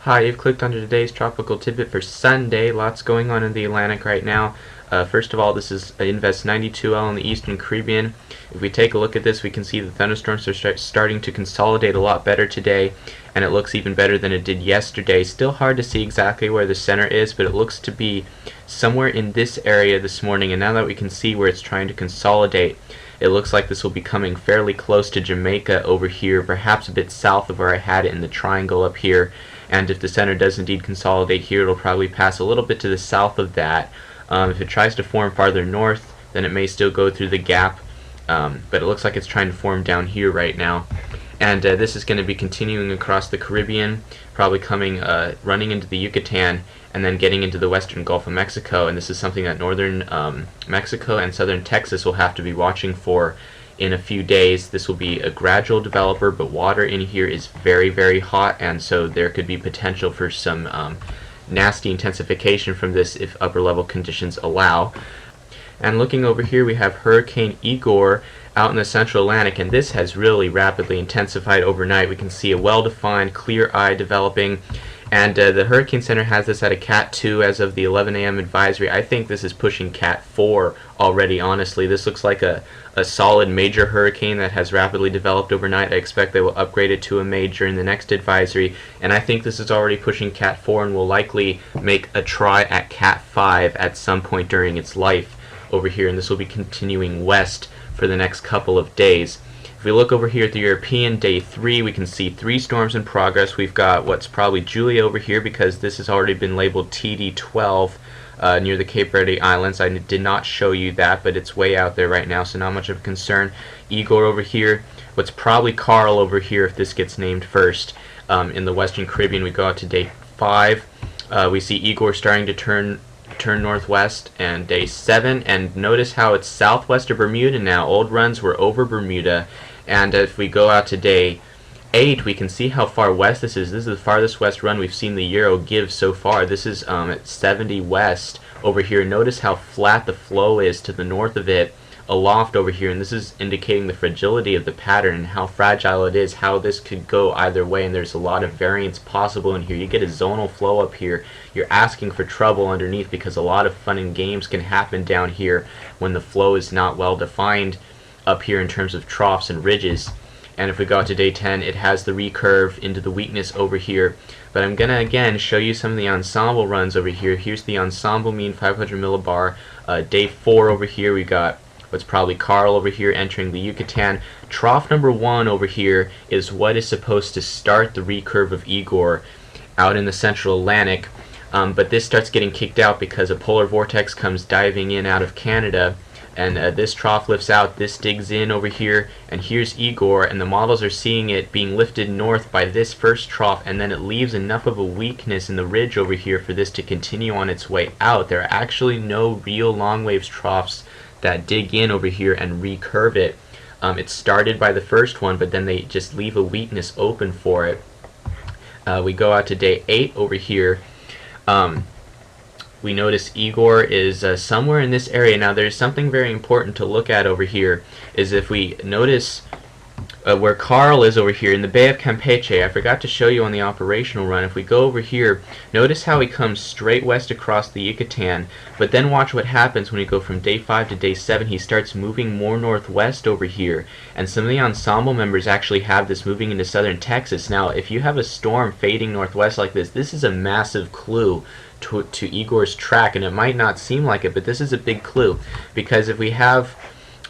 Hi, you've clicked onto today's tropical tidbit for Sunday. Lots going on in the Atlantic right now. First of all, this is Invest 92L in the Eastern Caribbean. If we take a look at this, we can see the thunderstorms are starting to consolidate a lot better today, and it looks even better than it did yesterday. Still hard to see exactly where the center is, but it looks to be somewhere in this area this morning, and now that we can see where it's trying to consolidate, it looks like this will be coming fairly close to Jamaica over here, perhaps a bit south of where I had it in the triangle up here. And if the center does indeed consolidate here, it'll probably pass a little bit to the south of that. If it tries to form farther north, then it may still go through the gap, but it looks like it's trying to form down here right now. And this is going to be continuing across the Caribbean, probably coming, running into the Yucatan, and then getting into the western Gulf of Mexico. And this is something that northern Mexico and southern Texas will have to be watching for in a few days. This will be a gradual developer, but water in here is very, very hot, and so there could be potential for some nasty intensification from this if upper level conditions allow. And looking over here, we have Hurricane Igor out in the central Atlantic, and this has really rapidly intensified overnight. We can see a well-defined clear eye developing, and the Hurricane Center has this at a Cat 2 as of the 11 a.m. advisory. I think this is pushing Cat 4 already, honestly. This looks like a solid major hurricane that has rapidly developed overnight. I expect they will upgrade it to a major in the next advisory, and I think this is already pushing Cat 4 and will likely make a try at Cat 5 at some point during its life over here, and this will be continuing west for the next couple of days. If we look over here at the European, day 3, we can see 3 storms in progress. We've got what's probably Julia over here, because this has already been labeled TD12 near the Cape Verde Islands. I did not show you that, but it's way out there right now, so not much of a concern. Igor over here, what's probably Carl over here if this gets named first. In the Western Caribbean, we go out to day 5. We see Igor starting to turn northwest, and day 7, and notice how it's southwest of Bermuda now. Old runs were over Bermuda, and if we go out to day 8, we can see how far west this is. This is the farthest west run we've seen the Euro give so far. This is at 70 west over here. Notice how flat the flow is to the north of it, aloft over here, and this is indicating the fragility of the pattern and how fragile it is, how this could go either way, and there's a lot of variance possible in here. You get a zonal flow up here. You're asking for trouble underneath, because a lot of fun and games can happen down here when the flow is not well defined up here in terms of troughs and ridges. And if we go out to day 10, it has the recurve into the weakness over here. But I'm going to again show you some of the ensemble runs over here. Here's the ensemble mean 500 millibar. Day 4 over here, we got what's probably Carl over here entering the Yucatan. Trough number 1 over here is what is supposed to start the recurve of Igor out in the central Atlantic. But this starts getting kicked out because a polar vortex comes diving in out of Canada, and this trough lifts out, this digs in over here, and here's Igor, and the models are seeing it being lifted north by this first trough, and then it leaves enough of a weakness in the ridge over here for this to continue on its way out. There are actually no real long waves troughs that dig in over here and recurve it. It started by the first one, but then they just leave a weakness open for it. We go out to day 8 over here. We notice Igor is somewhere in this area. Now there's something very important to look at over here, is if we notice where Carl is over here in the Bay of Campeche. I forgot to show you on the operational run. If we go over here, notice how he comes straight west across the Yucatan, but then watch what happens when we go from day 5 to day 7. He starts moving more northwest over here, and some of the ensemble members actually have this moving into southern Texas. Now if you have a storm fading northwest like this, this is a massive clue to Igor's track, and it might not seem like it, but this is a big clue, because if we have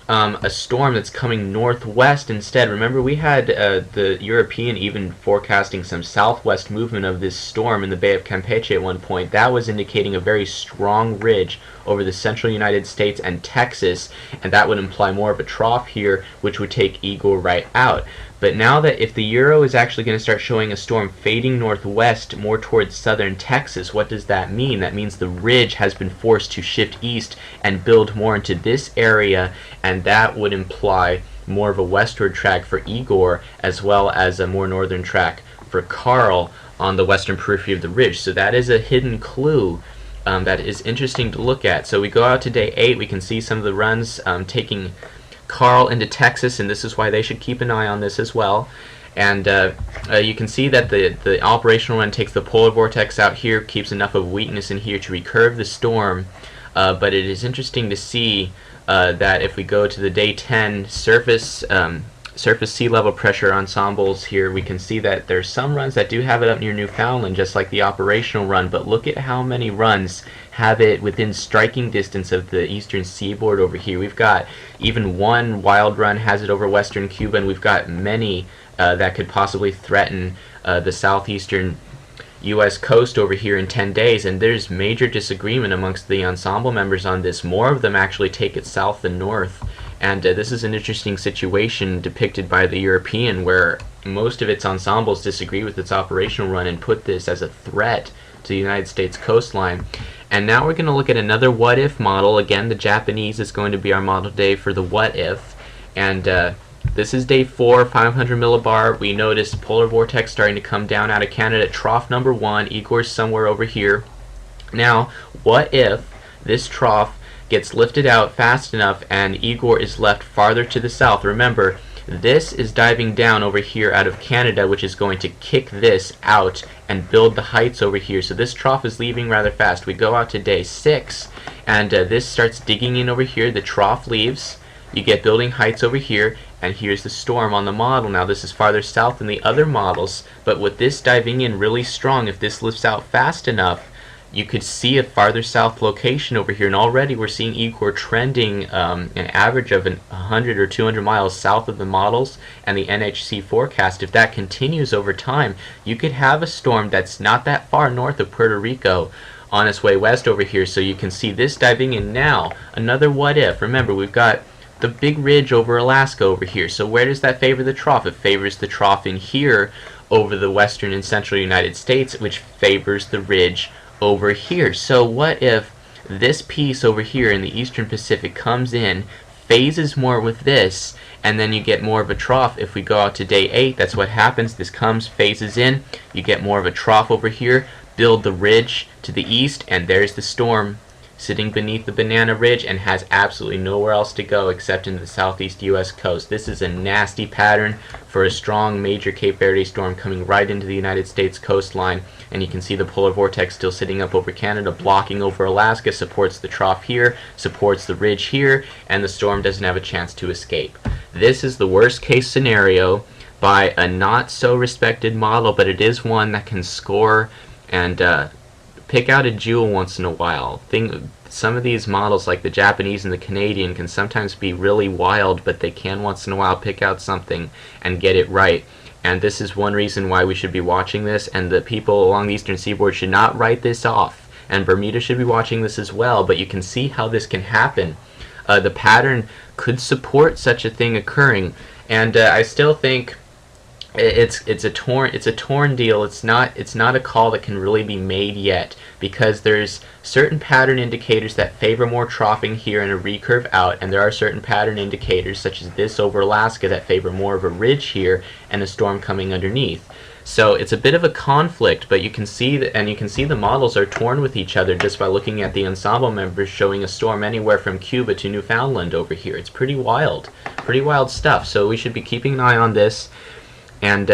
a storm that's coming northwest instead. Remember, we had the European even forecasting some southwest movement of this storm in the Bay of Campeche at one point. That was indicating a very strong ridge over the central United States and Texas, and that would imply more of a trough here, which would take Igor right out. But now that if the Euro is actually going to start showing a storm fading northwest more towards southern Texas, what does that mean? That means the ridge has been forced to shift east and build more into this area, and that would imply more of a westward track for Igor, as well as a more northern track for Carl on the western periphery of the ridge. So that is a hidden clue that is interesting to look at. So we go out to day 8, we can see some of the runs taking Carl into Texas, and this is why they should keep an eye on this as well. And you can see that the operational run takes the polar vortex out here, keeps enough of weakness in here to recurve the storm. But it is interesting to see that if we go to the day 10 surface sea level pressure ensembles here, we can see that there's some runs that do have it up near Newfoundland, just like the operational run, but look at how many runs have it within striking distance of the eastern seaboard over here. We've got even one wild run has it over western Cuba, and we've got many that could possibly threaten the southeastern U.S. coast over here in 10 days, and there's major disagreement amongst the ensemble members on this. More of them actually take it south than north, and this is an interesting situation depicted by the European, where most of its ensembles disagree with its operational run and put this as a threat to the United States coastline. And now we're going to look at another what-if model. Again, the Japanese is going to be our model day for the what-if, and this is day 4, 500 millibar. We notice polar vortex starting to come down out of Canada. Trough number 1, Igor's somewhere over here. Now, what if this trough gets lifted out fast enough and Igor is left farther to the south? Remember, this is diving down over here out of Canada, which is going to kick this out and build the heights over here. So this trough is leaving rather fast. We go out to day 6, and this starts digging in over here. The trough leaves. You get building heights over here, and here's the storm on the model. Now this is farther south than the other models, but with this diving in really strong, if this lifts out fast enough, you could see a farther south location over here, and already we're seeing Igor trending an average of 100 or 200 miles south of the models and the NHC forecast. If that continues over time, you could have a storm that's not that far north of Puerto Rico on its way west over here. So you can see this diving in now. Another what if. Remember, we've got the big ridge over Alaska over here. So where does that favor the trough? It favors the trough in here over the western and central United States, which favors the ridge over here. So what if this piece over here in the eastern Pacific comes in, phases more with this, and then you get more of a trough? If we go out to day 8, that's what happens. This comes, phases in, you get more of a trough over here, build the ridge to the east, and there's the storm sitting beneath the Banana Ridge and has absolutely nowhere else to go except in the southeast U.S. coast. This is a nasty pattern for a strong major Cape Verde storm coming right into the United States coastline, and you can see the polar vortex still sitting up over Canada, blocking over Alaska, supports the trough here, supports the ridge here, and the storm doesn't have a chance to escape. This is the worst case scenario by a not so respected model, but it is one that can score and pick out a jewel once in a while. Some of these models, like the Japanese and the Canadian, can sometimes be really wild, but they can once in a while pick out something and get it right. And this is one reason why we should be watching this, and the people along the eastern seaboard should not write this off. And Bermuda should be watching this as well, but you can see how this can happen. The pattern could support such a thing occurring, and I still think it's a torn deal. It's not a call that can really be made yet, because there's certain pattern indicators that favor more troughing here and a recurve out, and there are certain pattern indicators such as this over Alaska that favor more of a ridge here and a storm coming underneath. So it's a bit of a conflict, but you can see that, and you can see the models are torn with each other just by looking at the ensemble members showing a storm anywhere from Cuba to Newfoundland over here. It's pretty wild stuff. So we should be keeping an eye on this and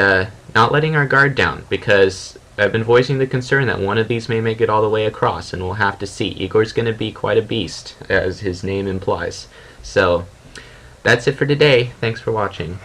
not letting our guard down, because I've been voicing the concern that one of these may make it all the way across, and we'll have to see. Igor's going to be quite a beast, as his name implies. So that's it for today. Thanks for watching.